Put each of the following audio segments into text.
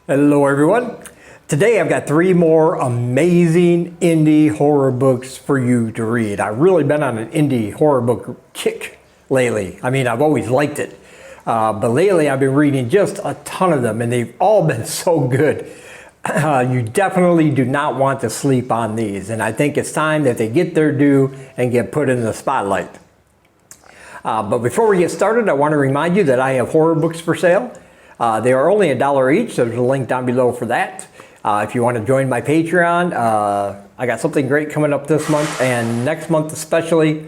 Hello everyone. Today I've got 3 more amazing indie horror books for you to read. I've really been on an indie horror book kick lately. I mean, I've always liked it. But lately I've been reading just a ton of them and they've all been so good. You definitely do not want to sleep on these, and I think it's time that they get their due and get put in the spotlight. But before we get started, I want to remind you that I have horror books for sale. They are only $1 each, so there's a link down below for that. If you want to join my Patreon, I got something great coming up this month, and next month especially,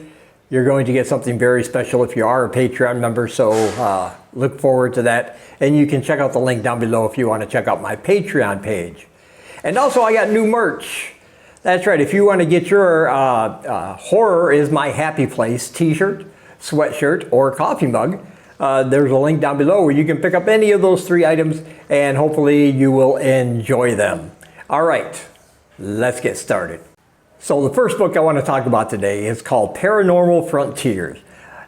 you're going to get something very special if you are a Patreon member, so look forward to that. And you can check out the link down below if you want to check out my Patreon page. And also, I got new merch. That's right, if you want to get your Horror is My Happy Place t-shirt, sweatshirt, or coffee mug, there's a link down below where you can pick up any of those 3 items and hopefully you will enjoy them. All right, let's get started. So the first book I want to talk about today is called Paranormal Frontiers.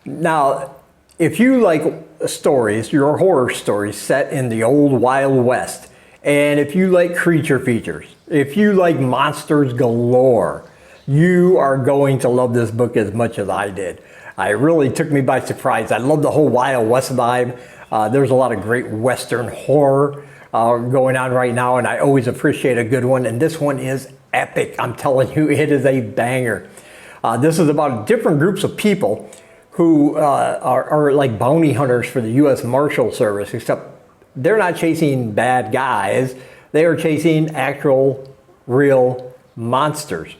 Now, if you like stories, your horror stories set in the old Wild West, and if you like creature features, if you like monsters galore, you are going to love this book as much as I did. It really took me by surprise. I love the whole Wild West vibe. There's a lot of great Western horror going on right now, and I always appreciate a good one. And this one is epic. I'm telling you, it is a banger. This is about different groups of people who are like bounty hunters for the U.S. Marshal Service, except they're not chasing bad guys. They are chasing actual, real monsters.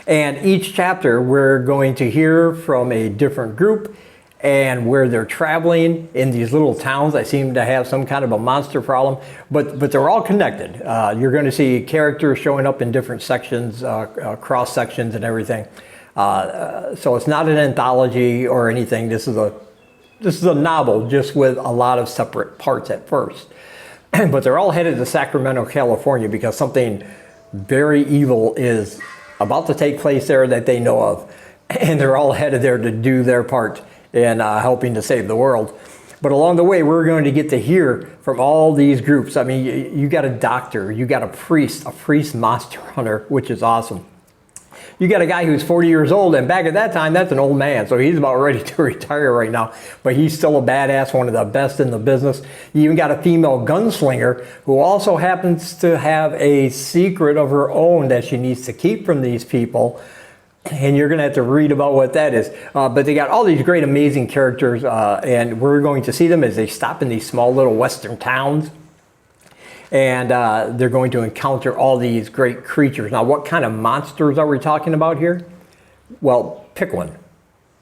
And each chapter we're going to hear from a different group and where they're traveling in these little towns that seem to have some kind of a monster problem, but they're all connected. You're going to see characters showing up in different sections, cross sections and everything. So it's not an anthology or anything. This is a novel just with a lot of separate parts at first. But they're all headed to Sacramento, California because something very evil is about to take place there that they know of, and they're all headed there to do their part in helping to save the world. But along the way, we're going to get to hear from all these groups. I mean, you got a doctor, you got a priest monster hunter, which is awesome. You got a guy who's 40 years old, and back at that time, that's an old man, so he's about ready to retire right now, but he's still a badass, one of the best in the business. You even got a female gunslinger who also happens to have a secret of her own that she needs to keep from these people, and you're going to have to read about what that is. But they got all these great, amazing characters, and we're going to see them as they stop in these small little western towns. And they're going to encounter all these great creatures. Now, what kind of monsters are we talking about here? Well, pick one.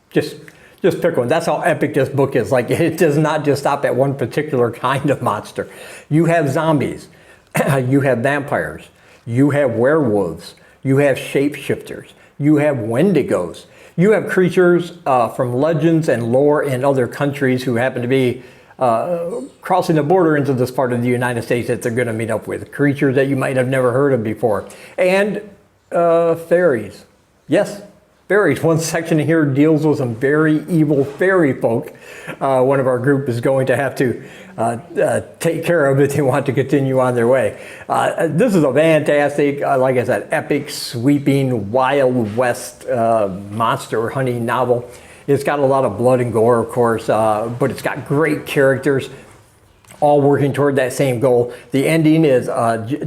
Just pick one. That's how epic this book is. Like, it does not just stop at one particular kind of monster. You have zombies. You have vampires. You have werewolves. You have shapeshifters. You have wendigos. You have creatures from legends and lore in other countries who happen to be crossing the border into this part of the United States that they're going to meet up with. Creatures that you might have never heard of before. And fairies. Yes, fairies. One section here deals with some very evil fairy folk. One of our group is going to have to take care of if they want to continue on their way. This is a fantastic, like I said, epic, sweeping, Wild West monster hunting novel. It's got a lot of blood and gore, of course, but it's got great characters, all working toward that same goal. The ending is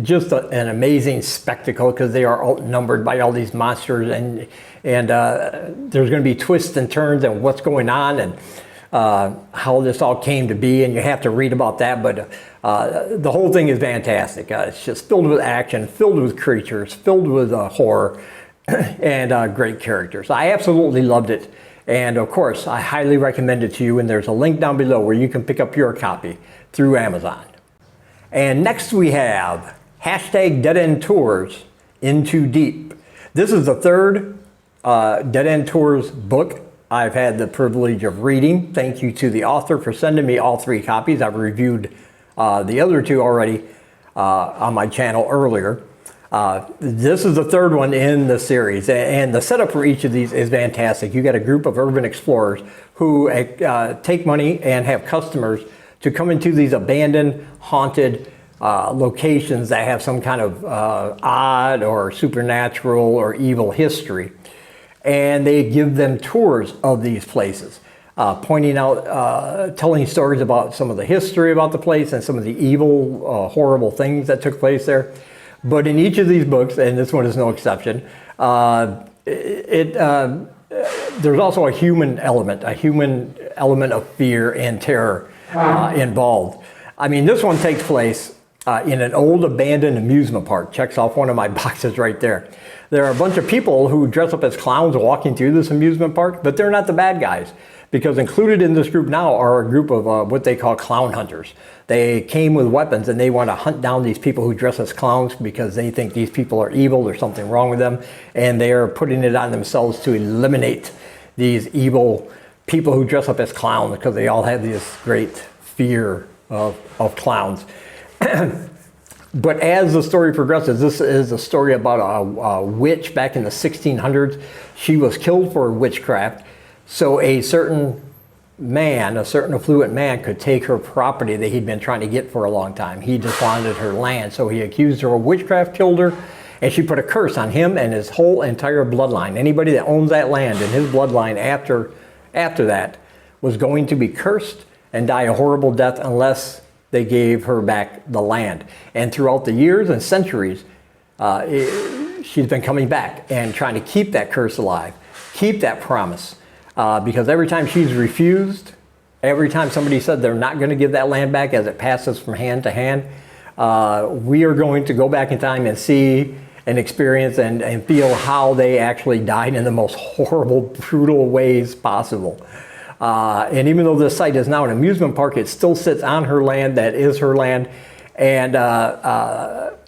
just an amazing spectacle because they are outnumbered by all these monsters, and there's going to be twists and turns and what's going on and how this all came to be, and you have to read about that. But the whole thing is fantastic. It's just filled with action, filled with creatures, filled with horror, and great characters. I absolutely loved it. And of course, I highly recommend it to you, and there's a link down below where you can pick up your copy through Amazon. And next we have Dead End Tours Into Deep. This is the 3rd Dead End Tours book I've had the privilege of reading. Thank you to the author for sending me all 3 copies. I've reviewed the other 2 already on my channel earlier. This is the 3rd one in the series, and the setup for each of these is fantastic. You got a group of urban explorers who take money and have customers to come into these abandoned, haunted locations that have some kind of odd or supernatural or evil history. And they give them tours of these places, pointing out, telling stories about some of the history about the place and some of the evil, horrible things that took place there. But in each of these books, and this one is no exception, there's also a human element of fear and terror involved. I mean, this one takes place in an old abandoned amusement park. Checks off one of my boxes right there. There are a bunch of people who dress up as clowns walking through this amusement park, but they're not the bad guys, because included in this group now are a group of what they call clown hunters. They came with weapons and they want to hunt down these people who dress as clowns because they think these people are evil, there's something wrong with them, and they are putting it on themselves to eliminate these evil people who dress up as clowns, because they all have this great fear of clowns. But as the story progresses, this is a story about a witch back in the 1600s. She was killed for witchcraft. So a certain affluent man could take her property that he'd been trying to get for a long time. He just wanted her land. So he accused her of witchcraft, killed her, and she put a curse on him and his whole entire bloodline. Anybody that owns that land in his bloodline after that was going to be cursed and die a horrible death unless they gave her back the land. And throughout the years and centuries, she's been coming back and trying to keep that curse alive, keep that promise. Because every time she's refused, every time somebody said they're not going to give that land back as it passes from hand to hand, we are going to go back in time and see and experience and feel how they actually died in the most horrible, brutal ways possible. And even though this site is now an amusement park, it still sits on her land. That is her land. And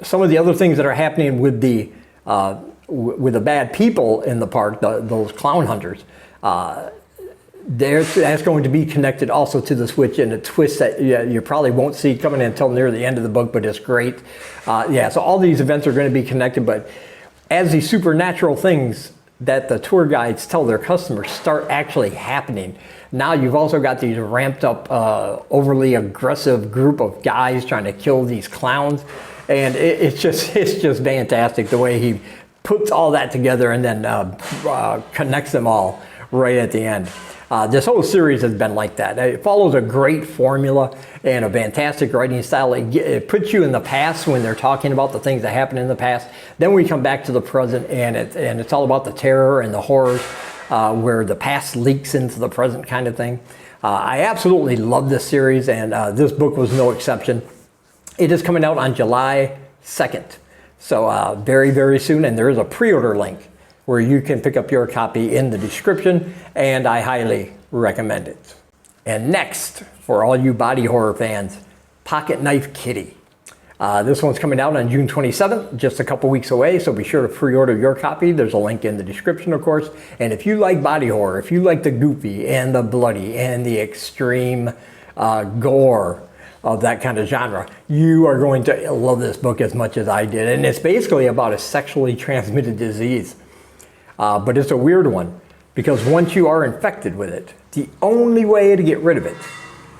some of the other things that are happening with the bad people in the park, those clown hunters, that's going to be connected also to this witch in a twist that you probably won't see coming in until near the end of the book, but it's great. So all these events are going to be connected, but as these supernatural things that the tour guides tell their customers start actually happening, now you've also got these ramped up, overly aggressive group of guys trying to kill these clowns. And it's just fantastic the way he puts all that together and then connects them all right at the end. This whole series has been like that. It follows a great formula and a fantastic writing style. It puts you in the past when they're talking about the things that happened in the past. Then we come back to the present, and it's all about the terror and the horrors, where the past leaks into the present kind of thing. I absolutely love this series, and this book was no exception. It is coming out on July 2nd. So very, very soon, and there is a pre-order link where you can pick up your copy in the description, and I highly recommend it. And next, for all you body horror fans, Pocket Knife Kitty. This one's coming out on June 27th, just a couple weeks away, so be sure to pre-order your copy. There's a link in the description, of course. And if you like body horror, if you like the goofy and the bloody and the extreme gore of that kind of genre, you are going to love this book as much as I did. And it's basically about a sexually transmitted disease. But it's a weird one, because once you are infected with it, the only way to get rid of it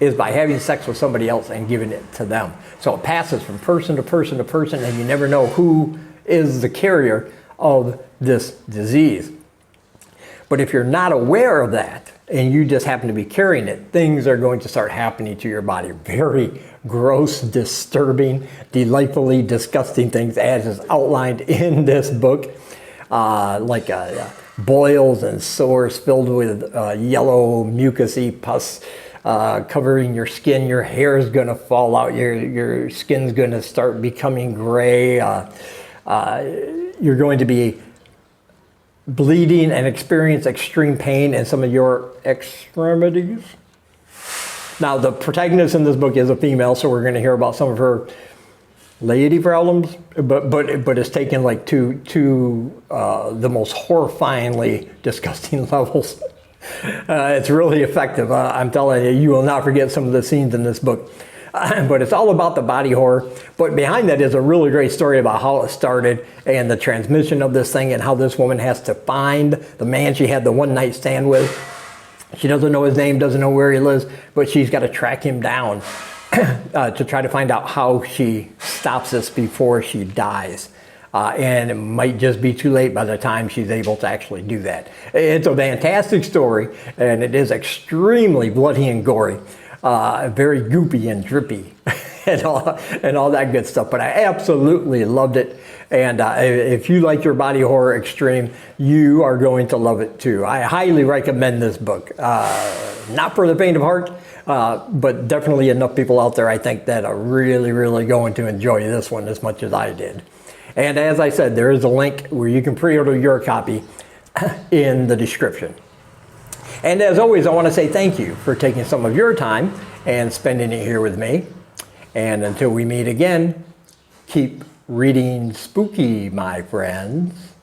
is by having sex with somebody else and giving it to them. So it passes from person to person to person, and you never know who is the carrier of this disease. But if you're not aware of that, and you just happen to be carrying it, things are going to start happening to your body. Very gross, disturbing, delightfully disgusting things, as is outlined in this book. Like boils and sores filled with yellow mucousy pus covering your skin. Your hair is going to fall out. Your skin's going to start becoming gray. You're going to be bleeding and experience extreme pain in some of your extremities. Now, the protagonist in this book is a female, so we're going to hear about some of her lady problems, but it's taken like to the most horrifyingly disgusting levels. It's really effective. I'm telling you, you will not forget some of the scenes in this book. But it's all about the body horror. But behind that is a really great story about how it started and the transmission of this thing, and how this woman has to find the man she had the one night stand with. She doesn't know his name, doesn't know where he lives, but she's got to track him down to try to find out how she stops this before she dies. And it might just be too late by the time she's able to actually do that. It's a fantastic story, and it is extremely bloody and gory, very goopy and drippy, and all that good stuff. But I absolutely loved it. And if you like your body horror extreme, you are going to love it too. I highly recommend this book. Not for the faint of heart, but definitely enough people out there, I think, that are really, really going to enjoy this one as much as I did. And as I said, there is a link where you can pre-order your copy in the description. And as always, I want to say thank you for taking some of your time and spending it here with me. And until we meet again, keep reading spooky, my friends.